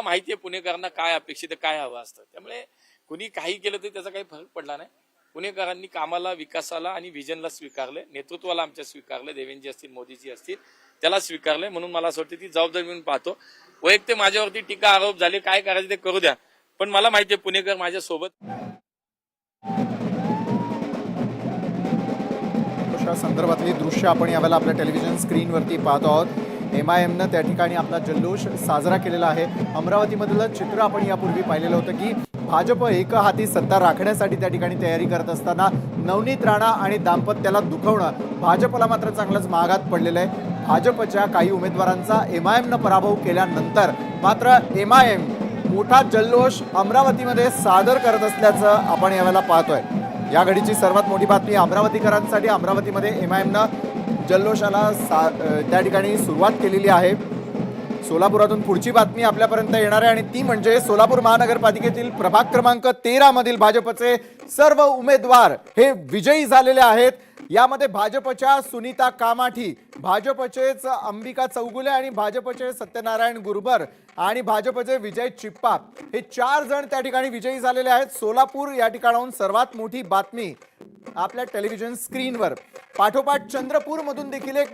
माहिती आहे पुणेकरांना काय अपेक्षित आहे, काय हवं असतं. त्यामुळे कुणी काही केलं तरी त्याचा काही फरक पडला नाही. पुणेकरांनी कामाला, विकासाला आणि व्हिजनला स्वीकारले, नेतृत्वाला आमच्या स्वीकारले, देवेंद्रजी असतील, मोदीजी असतील, त्याला स्वीकारले. म्हणून मला असं वाटतं ती जबाबदारी म्हणून पाहतो. वैयक्तिक माझ्यावरती टीका आरोप झाले, काय करायचं ते करू द्या, पण मला माहिती आहे पुणेकर माझ्या सोबत. संदर्भातली दृश्य आपण यावेळेला आपल्या टेलिव्हिजन स्क्रीनवरती पाहतो आहोत. MIMनं त्या ठिकाणी आपला जल्लोष साजरा केलेला आहे. अमरावतीमधलं चित्र आपण यापूर्वी पाहिलेलं होतं की भाजप एकहाती सत्ता राखण्यासाठी त्या ठिकाणी तयारी करत असताना नवनीत राणा आणि दाम्पत्याला दुखवणं भाजपला मात्र चांगलंच महागात पडलेलं आहे. भाजपच्या काही उमेदवारांचा MIMनं पराभव केल्यानंतर मात्र MIM मोठा जल्लोष अमरावतीमध्ये सादर करत असल्याचं आपण यावेळेला पाहतोय. या घडीची सर्वात मोठी बातमी अमरावतीकरांसाठी. अमरावतीमध्ये MIMनं जल्लोषाला त्या ठिकाणी सुरुवात केलेली आहे. सोलापुरातून पुढची बातमी आपल्यापर्यंत येणार आहे आणि ती म्हणजे सोलापूर महानगरपालिकेतील प्रभाग क्रमांक 13 मधील भाजपचे सर्व उमेदवार हे विजयी झालेले आहेत. यामध्ये भाजपच्या सुनीता कामाठी, भाजपचेच अंबिका चौगुले आणि भाजपचे सत्यनारायण गुरुबर आणि भाजपचे विजय चिप्पा हे 4 जण त्या ठिकाणी विजयी झालेले आहेत. सोलापूर या ठिकाणाहून सर्वात मोठी बातमी आपल्या टेलिव्हिजन स्क्रीनवर. पाठोपाठ चंद्रपूर मधून देखील एक